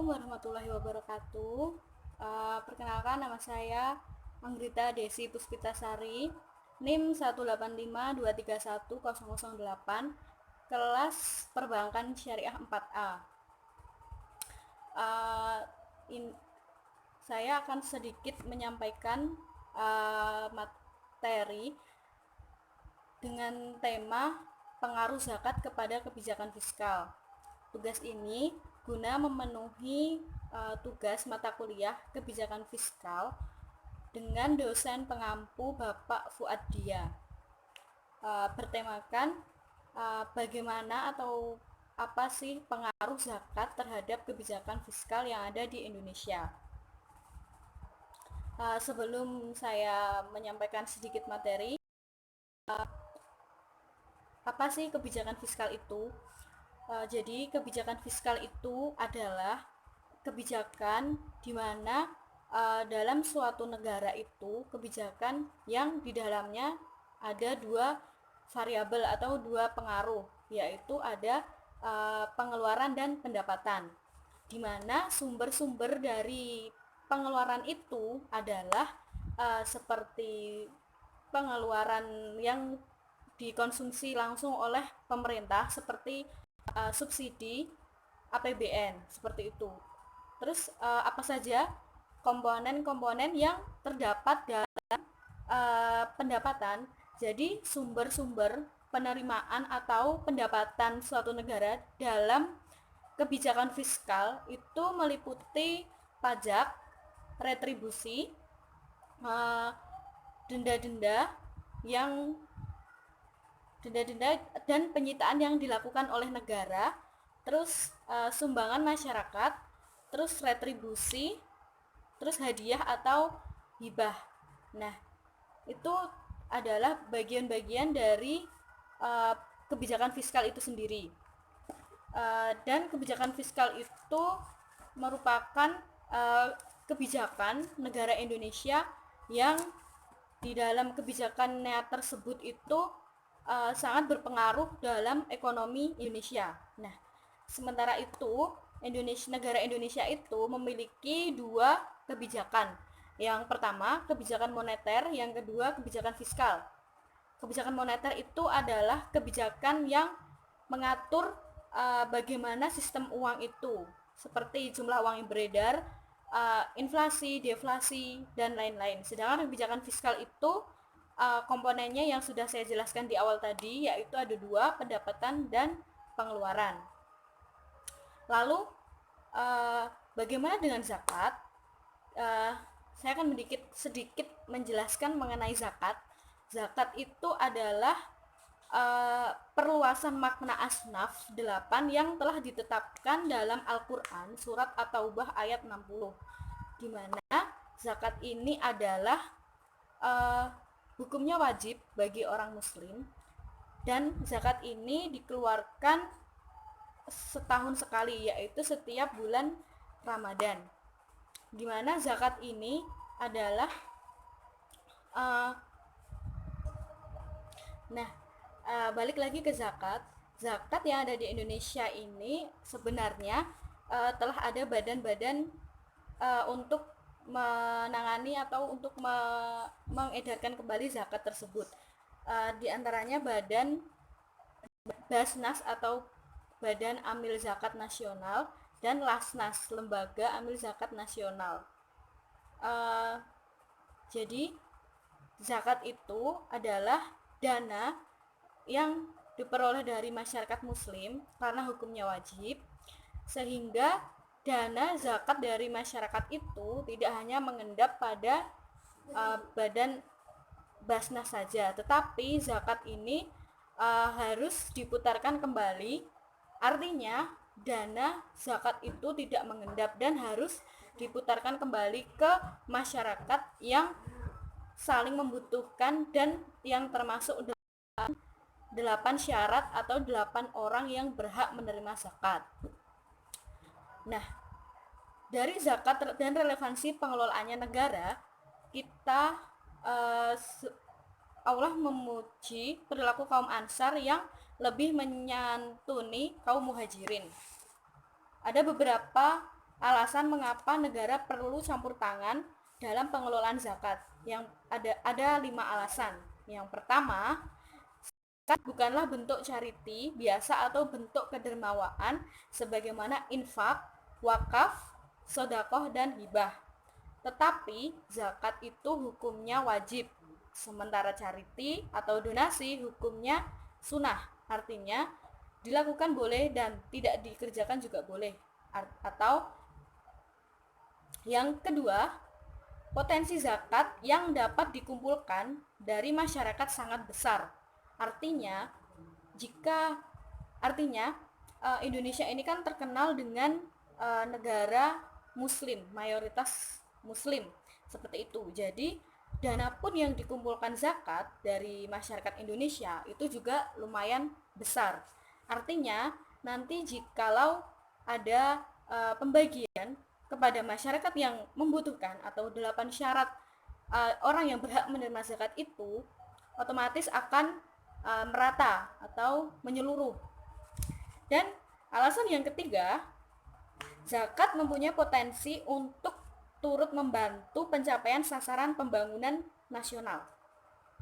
Assalamualaikum warahmatullahi wabarakatuh. Perkenalkan, nama saya Anggrita Desi Puspitasari, NIM 185231008, kelas Perbankan Syariah 4A. Saya akan sedikit menyampaikan materi dengan tema pengaruh zakat kepada kebijakan fiskal. Tugas ini guna memenuhi tugas mata kuliah kebijakan fiskal dengan dosen pengampu Bapak Fuadia. Bertemakan bagaimana atau apa sih pengaruh zakat terhadap kebijakan fiskal yang ada di Indonesia. Sebelum saya menyampaikan sedikit materi, apa sih kebijakan fiskal itu? Jadi kebijakan fiskal itu adalah kebijakan di mana dalam suatu negara itu kebijakan yang di dalamnya ada dua variabel atau dua pengaruh, yaitu ada pengeluaran dan pendapatan, di mana sumber-sumber dari pengeluaran itu adalah seperti pengeluaran yang dikonsumsi langsung oleh pemerintah seperti subsidi APBN seperti itu. Terus apa saja komponen-komponen yang terdapat dalam pendapatan. Jadi sumber-sumber penerimaan atau pendapatan suatu negara dalam kebijakan fiskal itu meliputi pajak, retribusi, denda-denda dan penyitaan yang dilakukan oleh negara, terus sumbangan masyarakat, terus retribusi, terus hadiah atau hibah. Nah, itu adalah bagian-bagian dari kebijakan fiskal itu sendiri. Dan kebijakan fiskal itu merupakan kebijakan negara Indonesia yang di dalam kebijakannya tersebut itu sangat berpengaruh dalam ekonomi Indonesia. Nah, sementara itu negara Indonesia itu memiliki dua kebijakan. Yang pertama kebijakan moneter, yang kedua kebijakan fiskal. Kebijakan moneter itu adalah kebijakan yang mengatur bagaimana sistem uang itu, seperti jumlah uang yang beredar, inflasi, deflasi, dan lain-lain. Sedangkan kebijakan fiskal itu komponennya yang sudah saya jelaskan di awal tadi, yaitu ada dua, pendapatan dan pengeluaran. Lalu bagaimana dengan zakat? Saya akan sedikit menjelaskan mengenai zakat. Zakat itu adalah perluasan makna asnaf 8 yang telah ditetapkan dalam Al-Quran surat At-Taubah ayat 60, di mana zakat ini adalah hukumnya wajib bagi orang muslim, dan zakat ini dikeluarkan setahun sekali, yaitu setiap bulan Ramadan, di mana zakat ini adalah balik lagi ke zakat yang ada di Indonesia ini sebenarnya telah ada badan-badan untuk menangani atau untuk mengedarkan kembali zakat tersebut. Di antaranya Badan Basnas atau Badan Amil Zakat Nasional dan Lasnas, Lembaga Amil Zakat Nasional. Jadi zakat itu adalah dana yang diperoleh dari masyarakat muslim karena hukumnya wajib, sehingga dana zakat dari masyarakat itu tidak hanya mengendap pada badan Basnas saja, tetapi zakat ini harus diputarkan kembali. Artinya dana zakat itu tidak mengendap dan harus diputarkan kembali ke masyarakat yang saling membutuhkan dan yang termasuk 8 syarat atau 8 orang yang berhak menerima zakat. Nah, dari zakat dan relevansi pengelolaannya negara, kita Allah memuji perilaku kaum Ansar yang lebih menyantuni kaum Muhajirin. Ada beberapa alasan mengapa negara perlu campur tangan dalam pengelolaan zakat. Yang ada 5 alasan. Yang pertama, zakat bukanlah bentuk charity biasa atau bentuk kedermawaan sebagaimana infak, wakaf, sodakoh, dan hibah. Tetapi zakat itu hukumnya wajib, sementara charity atau donasi hukumnya sunnah, artinya dilakukan boleh dan tidak dikerjakan juga boleh. Atau yang kedua, potensi zakat yang dapat dikumpulkan dari masyarakat sangat besar. Artinya, Indonesia ini kan terkenal dengan negara muslim, mayoritas muslim seperti itu. Jadi dana pun yang dikumpulkan zakat dari masyarakat Indonesia itu juga lumayan besar. Artinya nanti jikalau ada pembagian kepada masyarakat yang membutuhkan atau 8 syarat orang yang berhak menerima zakat itu otomatis akan merata atau menyeluruh. Dan alasan yang ketiga, zakat mempunyai potensi untuk turut membantu pencapaian sasaran pembangunan nasional.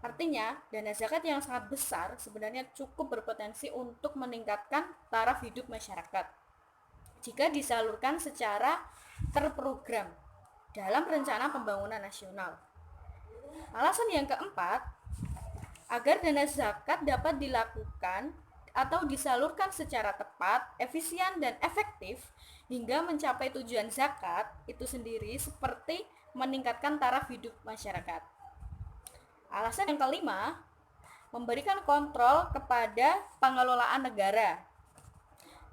Artinya, dana zakat yang sangat besar sebenarnya cukup berpotensi untuk meningkatkan taraf hidup masyarakat jika disalurkan secara terprogram dalam rencana pembangunan nasional. Alasan yang keempat, agar dana zakat dapat dilakukan atau disalurkan secara tepat, efisien, dan efektif hingga mencapai tujuan zakat itu sendiri seperti meningkatkan taraf hidup masyarakat. Alasan yang kelima, memberikan kontrol kepada pengelolaan negara.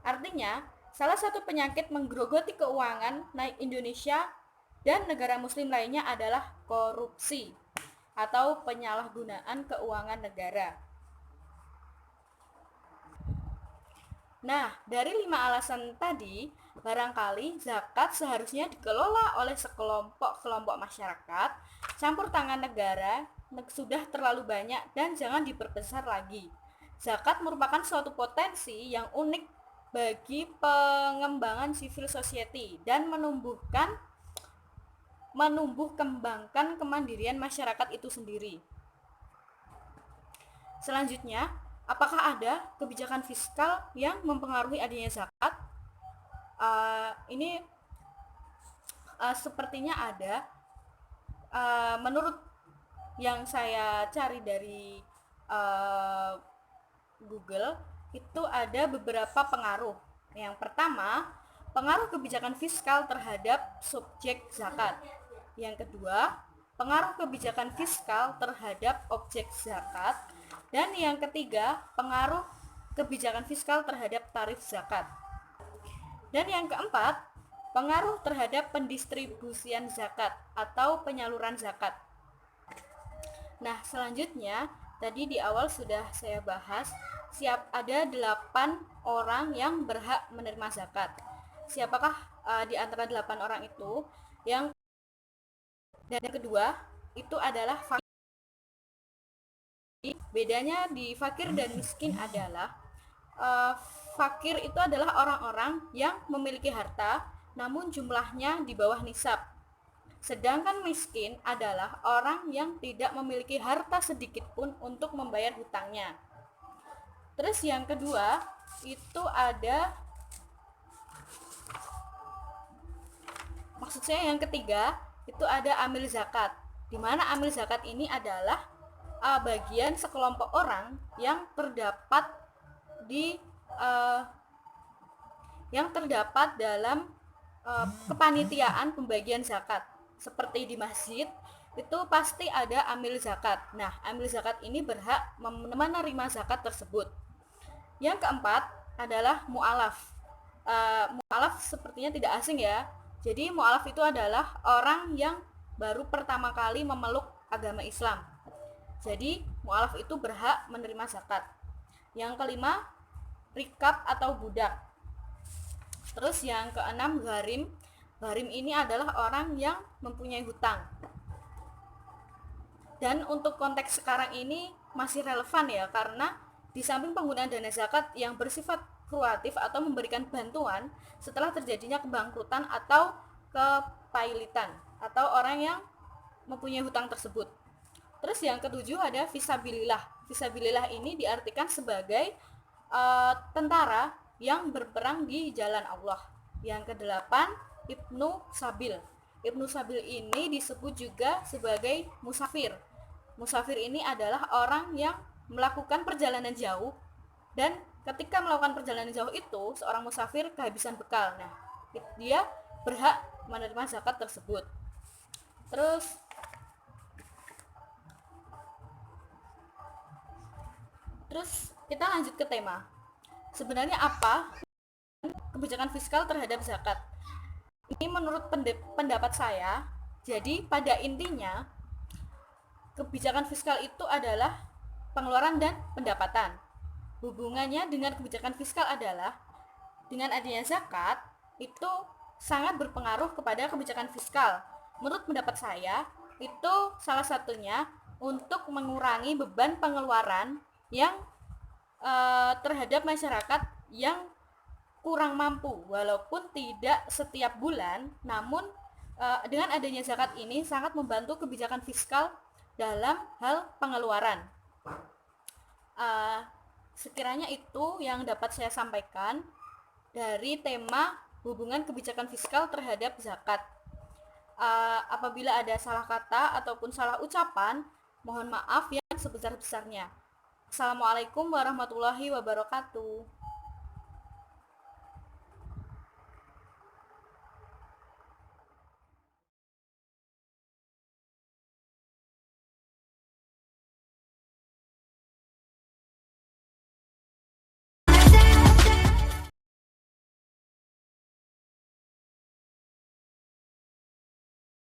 Artinya, salah satu penyakit menggerogoti keuangan Indonesia dan negara muslim lainnya adalah korupsi atau penyalahgunaan keuangan negara. Nah, dari 5 alasan tadi, barangkali zakat seharusnya dikelola oleh sekelompok-kelompok masyarakat, campur tangan negara sudah terlalu banyak dan jangan diperbesar lagi. Zakat merupakan suatu potensi yang unik bagi pengembangan civil society dan menumbuh kembangkan kemandirian masyarakat itu sendiri. Selanjutnya, apakah ada kebijakan fiskal yang mempengaruhi adanya zakat? Sepertinya ada. Menurut yang saya cari dari Google, itu ada beberapa pengaruh. Yang pertama, pengaruh kebijakan fiskal terhadap subjek zakat. Yang kedua, pengaruh kebijakan fiskal terhadap objek zakat. Dan yang ketiga, pengaruh kebijakan fiskal terhadap tarif zakat. Dan yang keempat, pengaruh terhadap pendistribusian zakat atau penyaluran zakat. Nah, selanjutnya tadi di awal sudah saya bahas, ada 8 orang yang berhak menerima zakat. Siapakah di antara 8 orang itu? Dan yang kedua, itu adalah fakir. Bedanya di fakir dan miskin adalah fakir itu adalah orang-orang yang memiliki harta namun jumlahnya di bawah nisab. Sedangkan miskin adalah orang yang tidak memiliki harta sedikit pun untuk membayar hutangnya. Terus yang kedua, itu ada yang ketiga, itu ada amil zakat. Di mana amil zakat ini adalah bagian sekelompok orang yang terdapat dalam kepanitiaan pembagian zakat. Seperti di masjid, itu pasti ada amil zakat. Nah, amil zakat ini berhak menerima zakat tersebut. Yang keempat adalah mu'alaf. Mu'alaf sepertinya tidak asing ya. Jadi mu'alaf itu adalah orang yang baru pertama kali memeluk agama Islam. Jadi mu'alaf itu berhak menerima zakat. Yang kelima, rikab atau budak. Terus yang keenam, gharim. Gharim ini adalah orang yang mempunyai hutang. Dan untuk konteks sekarang ini masih relevan ya, karena di samping penggunaan dana zakat yang bersifat kreatif atau memberikan bantuan setelah terjadinya kebangkrutan atau kepailitan atau orang yang mempunyai hutang tersebut. Terus yang ketujuh ada fisabilillah. Fisabilillah ini diartikan sebagai tentara yang berperang di jalan Allah. Yang kedelapan, Ibnu Sabil. Ibnu Sabil ini disebut juga sebagai musafir. Musafir ini adalah orang yang melakukan perjalanan jauh, dan ketika melakukan perjalanan jauh itu seorang musafir kehabisan bekal. Nah, dia berhak menerima zakat tersebut. Terus kita lanjut ke tema. Sebenarnya apa kebijakan fiskal terhadap zakat? Ini menurut pendapat saya, jadi pada intinya kebijakan fiskal itu adalah pengeluaran dan pendapatan. Hubungannya dengan kebijakan fiskal adalah dengan adanya zakat itu sangat berpengaruh kepada kebijakan fiskal. Menurut pendapat saya, itu salah satunya untuk mengurangi beban pengeluaran yang terhadap masyarakat yang kurang mampu, walaupun tidak setiap bulan, namun dengan adanya zakat ini sangat membantu kebijakan fiskal dalam hal pengeluaran. Sekiranya itu yang dapat saya sampaikan dari tema hubungan kebijakan fiskal terhadap zakat. Apabila ada salah kata ataupun salah ucapan, mohon maaf yang sebesar-besarnya. Assalamualaikum warahmatullahi wabarakatuh.